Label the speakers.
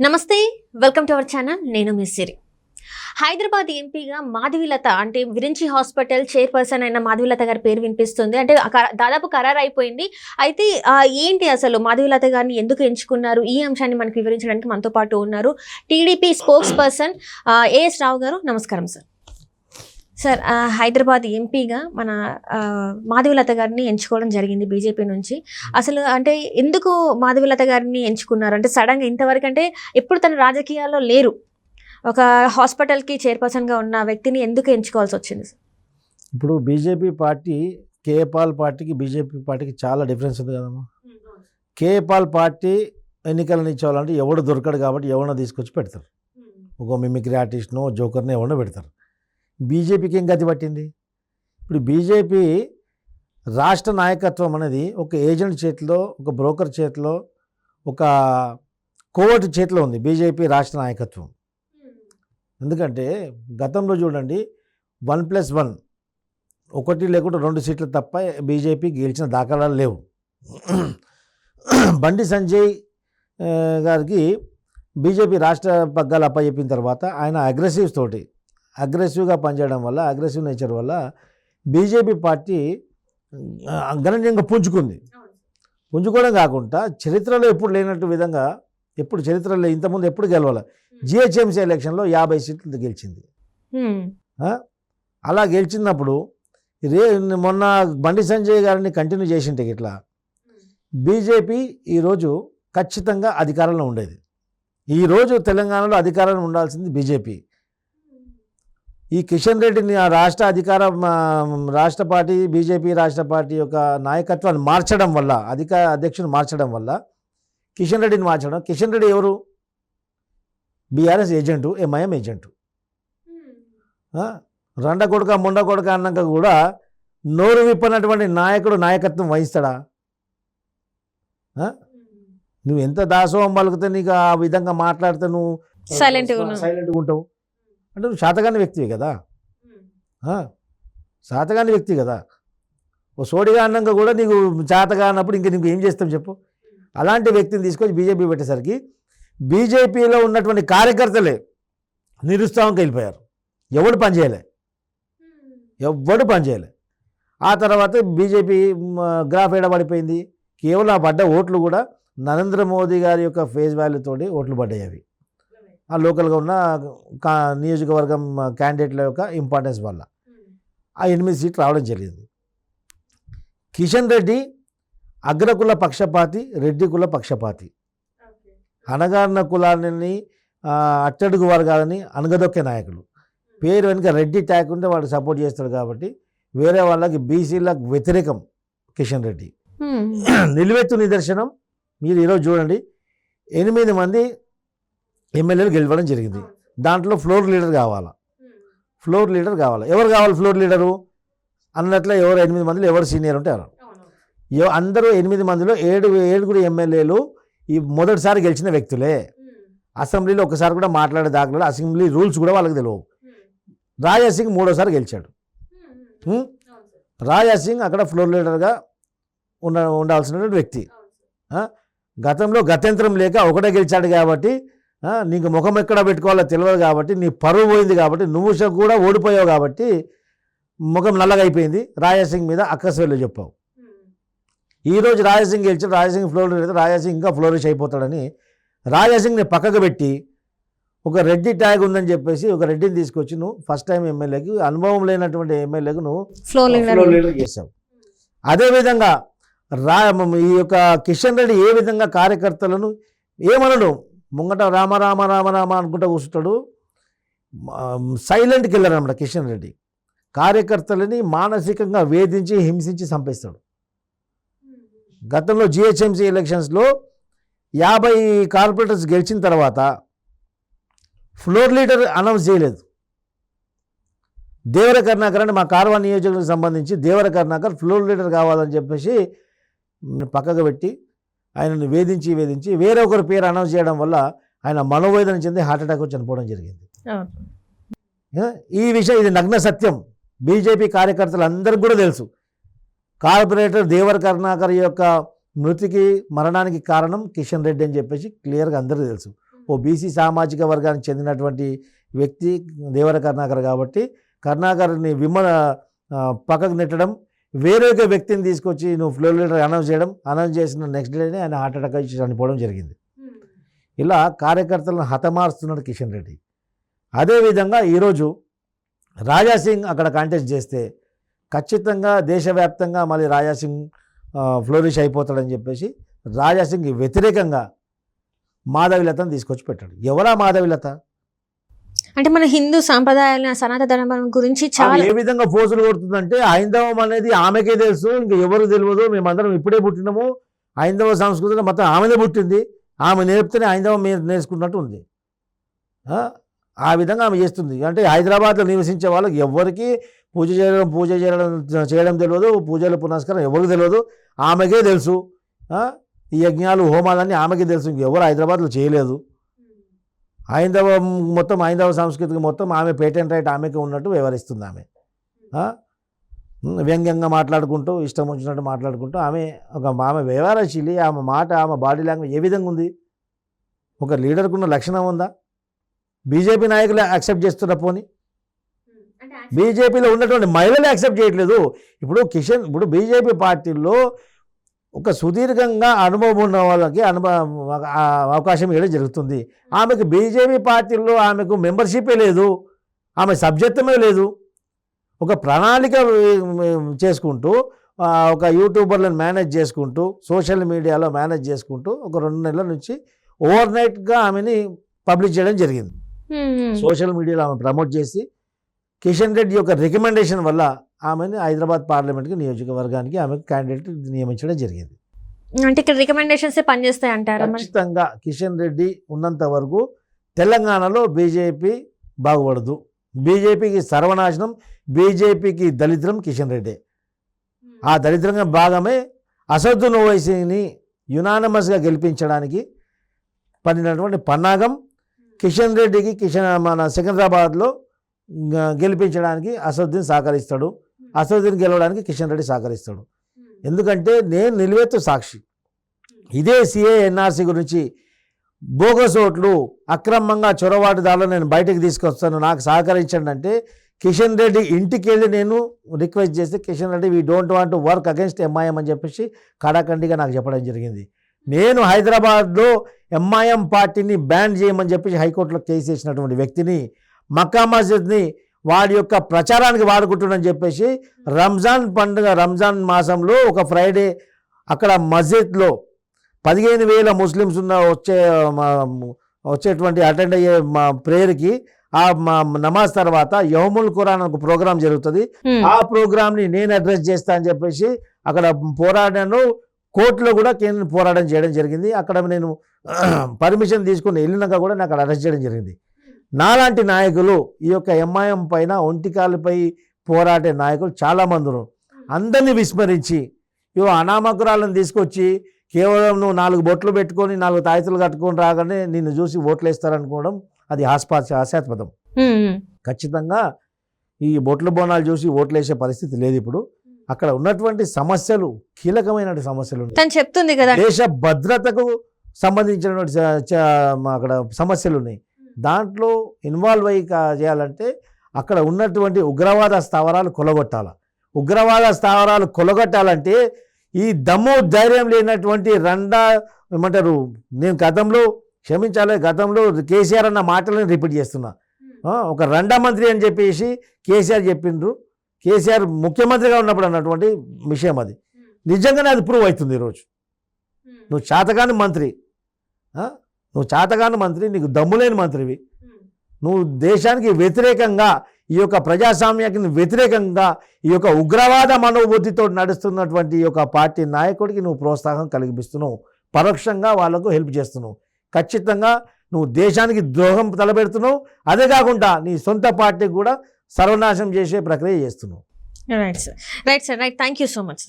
Speaker 1: నమస్తే, welcome to our channel. నేను మీ సిరి. హైదరాబాద్ ఎంపీగా మాధవీలత అంటే విరించి హాస్పిటల్ చైర్పర్సన్ అయిన మాధవీలత గారి పేరు వినిపిస్తుంది. అంటే దాదాపు ఖరారు అయిపోయింది. అయితే ఏంటి అసలు మాధవీలత గారిని ఎందుకు ఎంచుకున్నారు? ఈ అంశాన్ని మనకు వివరించడానికి మనతో పాటు ఉన్నారు టీడీపీ స్పోక్స్ పర్సన్ ఏఎస్ రావు గారు. నమస్కారం సార్. సార్, హైదరాబాద్ ఎంపీగా మన మాధవీలత గారిని ఎంచుకోవడం జరిగింది బీజేపీ నుంచి. అసలు అంటే ఎందుకు మాధవీలత గారిని ఎంచుకున్నారు? అంటే సడన్గా ఇంతవరకు అంటే ఎప్పుడు తన రాజకీయాల్లో లేరు, ఒక హాస్పిటల్కి చైర్పర్సన్గా ఉన్న వ్యక్తిని ఎందుకు ఎంచుకోవాల్సి వచ్చింది సార్?
Speaker 2: ఇప్పుడు బీజేపీ పార్టీ కేఏపాల్ పార్టీకి బీజేపీ పార్టీకి చాలా డిఫరెన్స్ ఉంది కదమ్మా. కేఏపాల్ పార్టీ ఎన్నికలను ఇచ్చేవాళ్ళంటే ఎవడు దొరకడు కాబట్టి ఎవరినో తీసుకొచ్చి పెడతారు. ఒక మిమిక్రీ ఆర్టిస్ట్నో జోకర్ని ఎవరినో పెడతారు. బీజేపీకి ఏం గతి పట్టింది? ఇప్పుడు బీజేపీ రాష్ట్ర నాయకత్వం అనేది ఒక ఏజెంట్ చేతిలో, ఒక బ్రోకర్ చేతిలో, ఒక కోవటి చేతిలో ఉంది బీజేపీ రాష్ట్ర నాయకత్వం. ఎందుకంటే గతంలో చూడండి, 1+1 ఒకటి లేకుండా 2 సీట్లు తప్ప బీజేపీ గెలిచిన దాఖలాలు లేవు. బండి సంజయ్ గారికి బీజేపీ రాష్ట్ర పగ్గాలు అప్పచెప్పిన తర్వాత ఆయన అగ్రెసివ్గా పనిచేయడం వల్ల, అగ్రెసివ్ నేచర్ వల్ల బీజేపీ పార్టీ గణనీయంగా పుంజుకోవడం కాకుండా చరిత్రలో ఎప్పుడు లేనట్టు విధంగా, ఎప్పుడు చరిత్రలో ఇంతకుముందు ఎప్పుడు గెలవాలి, జిహెచ్ఎంసీ ఎలక్షన్లో 50 సీట్లు గెలిచింది. అలా గెలిచినప్పుడు మొన్న బండి సంజయ్ గారిని కంటిన్యూ చేసింటే ఇట్లా బీజేపీ ఈరోజు ఖచ్చితంగా అధికారంలో ఉండేది. ఈరోజు తెలంగాణలో అధికారంలో ఉండాల్సింది బీజేపీ. ఈ కిషన్ రెడ్డిని ఆ రాష్ట్ర పార్టీ బీజేపీ రాష్ట్ర పార్టీ యొక్క నాయకత్వాన్ని మార్చడం వల్ల, అధ్యక్షుని మార్చడం వల్ల, కిషన్ రెడ్డి ఎవరు? BRS agent, MIM agent. రండ కొడుక ముండ కొడుక అన్నాక కూడా నోరు విప్పనటువంటి నాయకుడు నాయకత్వం వహిస్తాడా? నువ్వు ఎంత దాసోహం పలుకుతే నీకు ఆ విధంగా మాట్లాడితే నువ్వు సైలెంట్గా ఉంటావు అంటే నువ్వు శాతగాని వ్యక్తివి కదా. ఓ సోడిగా అన్నాక కూడా నీకు చేతగా అన్నప్పుడు నీకు ఏం చేస్తాం చెప్పు? అలాంటి వ్యక్తిని తీసుకొచ్చి బీజేపీ పెట్టేసరికి బీజేపీలో ఉన్నటువంటి కార్యకర్తలే నిరుత్సాహంకి వెళ్ళిపోయారు. ఎవడు పనిచేయలే. ఆ తర్వాత బీజేపీ గ్రాఫ్ ఏడబడిపోయింది. కేవలం ఆ పడ్డ ఓట్లు కూడా నరేంద్ర మోదీ గారి యొక్క ఫేస్ వాల్యూతోటి ఓట్లు పడ్డాయి. అవి ఆ లోకల్గా ఉన్న నియోజకవర్గం క్యాండిడేట్ల యొక్క ఇంపార్టెన్స్ వల్ల ఆ 8 సీట్లు రావడం జరిగింది. కిషన్ రెడ్డి అగ్రకుల పక్షపాతి, రెడ్డి కుల పక్షపాతి. అణగారిన కులాన్ని, అట్టడుగు వర్గాలని అణగదొక్కే నాయకులు. పేరు వెనుక రెడ్డి ట్యాగ్ ఉంటే వాడు సపోర్ట్ చేస్తాడు కాబట్టి వేరే వాళ్ళకి, బీసీలకు వ్యతిరేకం కిషన్ రెడ్డి. నిలువెత్తు నిదర్శనం మీరు ఈరోజు చూడండి, 8 మంది ఎమ్మెల్యేలు గెలవడం జరిగింది. దాంట్లో ఫ్లోర్ లీడర్ కావాలి. ఎవరు కావాలి ఫ్లోర్ లీడరు అన్నట్లే? ఎవరు 8 మందిలో ఎవరు సీనియర్ ఉంటే అందరూ 8 మందిలో 7 ఎమ్మెల్యేలు ఈ మొదటిసారి గెలిచిన వ్యక్తులే. అసెంబ్లీలో ఒకసారి కూడా మాట్లాడే దాఖలు, అసెంబ్లీ రూల్స్ కూడా వాళ్ళకి తెలియవు. రాజా సింగ్ 3వ సారి గెలిచాడు. రాజా సింగ్ అక్కడ ఫ్లోర్ లీడర్గా ఉండాల్సినటువంటి వ్యక్తి. గతంలో గత్యంతరం లేక ఒకటే గెలిచాడు కాబట్టి నీకు ముఖం ఎక్కడ పెట్టుకోవాలో తెలియదు కాబట్టి, నీ పరువు పోయింది కాబట్టి, నువ్వు కూడా ఓడిపోయావు కాబట్టి ముఖం నల్లగా అయిపోయింది. రాజాసింగ్ మీద అక్కసవేళ్ళు చెప్పావు. ఈరోజు రాజాసింగ్ గెలిచి రాజాసింగ్ ఫ్లోర్ అయితే రాజాసింగ్ ఇంకా ఫ్లోరిష్ అయిపోతాడని రాజాసింగ్ని పక్కకు పెట్టి ఒక రెడ్డి ట్యాగ్ ఉందని చెప్పేసి ఒక రెడ్డిని తీసుకొచ్చి నువ్వు ఫస్ట్ టైం ఎమ్మెల్యేకి, అనుభవం లేనటువంటి ఎమ్మెల్యేకు నువ్వు ఫ్లోర్ లీడర్ చేసావు. అదేవిధంగా ఈ యొక్క కిషన్ రెడ్డి ఏ విధంగా కార్యకర్తలను ఏమనడు, ముంగట రామ అనుకుంటూ కూర్చుంటాడు. సైలెంట్ కిల్లర్ అన్నమాట కిషన్ రెడ్డి. కార్యకర్తలని మానసికంగా వేధించి, హింసించి చంపేస్తాడు. గతంలో జిహెచ్ఎంసీ ఎలక్షన్స్లో 50 కార్పొరేటర్స్ గెలిచిన తర్వాత ఫ్లోర్ లీడర్ అనౌన్స్ చేయలేదు. దేవర కరుణాకర్ అంటే మా కార్వా నియోజకవర్గానికి సంబంధించి దేవర కరుణాకర్ ఫ్లోర్ లీడర్ కావాలని చెప్పేసి పక్కకు పెట్టి ఆయనను వేధించి వేరే ఒకరి పేరు అనౌన్స్ చేయడం వల్ల ఆయన మనోవేదన చెంది హార్ట్అటాక్ వచ్చి చనిపోవడం జరిగింది. ఈ విషయం, ఇది నగ్న సత్యం. బీజేపీ కార్యకర్తలు అందరికీ కూడా తెలుసు. కార్పొరేటర్ దేవర కరుణాకర్ యొక్క మృతికి, మరణానికి కారణం కిషన్ రెడ్డి అని చెప్పేసి క్లియర్గా అందరికీ తెలుసు. ఓ బీసీ సామాజిక వర్గానికి చెందినటువంటి వ్యక్తి దేవర కరుణాకర్ కాబట్టి కరుణాకర్ని పక్కకు నెట్టడం, వేరే ఒక వ్యక్తిని తీసుకొచ్చి నువ్వు ఫ్లోర్ లీడర్ అనౌన్స్ చేసిన నెక్స్ట్ డేనే ఆయన హార్ట్ అటాక్ వచ్చి చనిపోవడం జరిగింది. ఇలా కార్యకర్తలను హతమారుస్తున్నాడు కిషన్ రెడ్డి. అదేవిధంగా ఈరోజు రాజాసింగ్ అక్కడ కాంటెస్ట్ చేస్తే ఖచ్చితంగా దేశవ్యాప్తంగా మళ్ళీ రాజాసింగ్ ఫ్లోరిష్ అయిపోతాడని చెప్పేసి రాజాసింగ్ వ్యతిరేకంగా మాధవిలతను తీసుకొచ్చి పెట్టాడు. ఎవరా మాధవిలత?
Speaker 1: అంటే మన హిందూ సాంప్రదాయాల సనాతన ధర్మం గురించి చాలా
Speaker 2: ఏ విధంగా పోజులు కొడుతుందంటే హైందవం అనేది ఆమెకే తెలుసు, ఇంకా ఎవరు తెలియదు, మేమందరం ఇప్పుడే పుట్టినాము, హైందవ సంస్కృతిలో మొత్తం ఆమెనే పుట్టింది, ఆమె నేర్పితేనే హైందవం నేర్చుకున్నట్టు ఉంది. ఆ విధంగా ఆమె చేస్తుంది. అంటే హైదరాబాద్లో నివసించే వాళ్ళకి ఎవరికి పూజ చేయడం తెలియదు, పూజలు పునస్కారం ఎవరికి తెలియదు, ఆమెకే తెలుసు. ఈ యజ్ఞాలు హోమాలన్నీ ఆమెకే తెలుసు, ఇంకెవరు హైదరాబాద్లో చేయలేదు. హైందవ సంస్కృతికి మొత్తం ఆమె పేటెంట్ రైట్ ఆమెకే ఉన్నట్టు వ్యవహరిస్తుంది. ఆమె వ్యంగ్యంగా మాట్లాడుకుంటూ ఇష్టం వచ్చినట్టు మాట్లాడుకుంటూ ఆమె వ్యవహారశీలి, ఆమె మాట, ఆమె బాడీ లాంగ్వేజ్ ఏ విధంగా ఉంది? ఒక లీడర్కున్న లక్షణం ఉందా? బీజేపీ నాయకులు యాక్సెప్ట్ చేస్తున్న పోని బీజేపీలో ఉన్నటువంటి మహిళలు యాక్సెప్ట్ చేయట్లేదు. ఇప్పుడు బీజేపీ పార్టీలో ఒక సుదీర్ఘంగా అనుభవం ఉన్న వాళ్ళకి అవకాశం ఇవ్వడం జరుగుతుంది. ఆమెకు బీజేపీ పార్టీలో ఆమెకు మెంబర్షిపే లేదు, ఆమె సభ్యత్వమే లేదు. ఒక ప్రణాళిక చేసుకుంటూ ఒక యూట్యూబర్లను మేనేజ్ చేసుకుంటూ సోషల్ మీడియాలో మేనేజ్ చేసుకుంటూ ఒక 2 నెలల నుంచి ఓవర్ నైట్గా ఆమెని పబ్లిష్ చేయడం జరిగింది. సోషల్ మీడియాలో ఆమె ప్రమోట్ చేసి కిషన్ రెడ్డి యొక్క రికమెండేషన్ వల్ల ఆమెను హైదరాబాద్ పార్లమెంట్కి నియోజకవర్గానికి ఆమెకు క్యాండిడేట్ నియమించడం జరిగింది.
Speaker 1: అంటే ఇక్కడ రికమెండేషన్స్ పనిచేస్తాయి అంటారా?
Speaker 2: ఖచ్చితంగా కిషన్ రెడ్డి ఉన్నంత వరకు తెలంగాణలో బీజేపీ బాగుపడదు, బీజేపీకి సర్వనాశనం, బీజేపీకి దళిద్రం కిషన్ రెడ్డి. ఆ దళిద్రంగా భాగమే అసదుద్దీన్ ఓవైసీని యునానిమస్గా గెలిపించడానికి పడినటువంటి పన్నాగం కిషన్ రెడ్డికి మన సికింద్రాబాద్లో గెలిపించడానికి అసదుద్దీన్ సహకరిస్తాడు, అసదుద్దీన్ గెలవడానికి కిషన్ రెడ్డి సహకరిస్తాడు. ఎందుకంటే నేను నిలువెత్తు సాక్షి. ఇదే సిఏ ఎన్ఆర్సీ గురించి బోగస్ ఓట్లు అక్రమంగా చొరబాటుదారులు నేను బయటకు తీసుకొస్తాను, నాకు సహకరించండి అంటే కిషన్ రెడ్డి ఇంటికి వెళ్ళి నేను రిక్వెస్ట్ చేస్తే Kishan Reddy we don't want to work against MIM అని చెప్పేసి కడాఖండిగా నాకు చెప్పడం జరిగింది. నేను హైదరాబాద్లో ఎంఐఎం పార్టీని బ్యాన్ చేయమని చెప్పేసి హైకోర్టులో కేసు వేసినటువంటి వ్యక్తిని, మక్కా మస్జిద్ని వాడి యొక్క ప్రచారానికి వాడుకుంటున్నానని చెప్పేసి రంజాన్ మాసంలో ఒక ఫ్రైడే అక్కడ మస్జిద్లో 15,000 ముస్లిమ్స్ వచ్చేటువంటి అటెండ్ అయ్యే ప్రేయర్కి ఆ నమాజ్ తర్వాత యౌముల్ ఖురాన్ ఒక ప్రోగ్రాం జరుగుతుంది. ఆ ప్రోగ్రామ్ని నేను అడ్రస్ చేస్తా అని చెప్పేసి అక్కడ పోరాడాను. కోర్టులో కూడా పోరాటం చేయడం జరిగింది. అక్కడ నేను పర్మిషన్ తీసుకుని వెళ్ళినాక కూడా నాకు అరెస్ట్ చేయడం జరిగింది. నాలాంటి నాయకులు ఈ యొక్క ఎంఐఎం పైన ఒంటికాలపై పోరాడే నాయకులు చాలామంది ఉన్నారు. అందరినీ విస్మరించి అనామకురాలను తీసుకొచ్చి కేవలం నువ్వు 4 బొట్లు పెట్టుకొని 4 తాయితులు కట్టుకొని రాగానే నిన్ను చూసి ఓట్లు వేస్తారనుకోవడం అది హాస్యాస్పదం. ఖచ్చితంగా ఈ బొట్లు బోనాలు చూసి ఓట్లు వేసే పరిస్థితి లేదు. ఇప్పుడు అక్కడ ఉన్నటువంటి సమస్యలు కీలకమైన సమస్యలు
Speaker 1: చెప్తుంది కదా,
Speaker 2: దేశ భద్రతకు సంబంధించినటువంటి అక్కడ సమస్యలు ఉన్నాయి. దాంట్లో ఇన్వాల్వ్ అయ్యి చేయాలంటే అక్కడ ఉన్నటువంటి ఉగ్రవాద స్థావరాలు కొలగొట్టాలంటే ఈ దమ్ము ధైర్యం లేనటువంటి ఏమంటారు, నేను గతంలో కేసీఆర్ అన్న మాటలను రిపీట్ చేస్తున్నా. ఒక రండా మంత్రి అని చెప్పేసి కేసీఆర్ చెప్పిండ్రు. కేసీఆర్ ముఖ్యమంత్రిగా ఉన్నప్పుడు అన్నటువంటి విషయం అది నిజంగానే అది ప్రూవ్ అవుతుంది. ఈరోజు నువ్వు చాతగాని మంత్రి, నీకు దమ్ములేని మంత్రివి, నువ్వు దేశానికి వ్యతిరేకంగా ఈ యొక్క ప్రజాస్వామ్యానికి వ్యతిరేకంగా ఈ యొక్క ఉగ్రవాద మనోబుద్ధితో నడుస్తున్నటువంటి ఈ యొక్క పార్టీ నాయకుడికి నువ్వు ప్రోత్సాహం కలిగిస్తున్నావు, పరోక్షంగా వాళ్ళకు హెల్ప్ చేస్తున్నావు. ఖచ్చితంగా నువ్వు దేశానికి ద్రోహం తలపెడుతున్నావు. అదే కాకుండా నీ సొంత పార్టీకి కూడా సర్వనాశనం చేసే ప్రక్రియ చేస్తున్నావు.
Speaker 1: Right sir, thank you so much.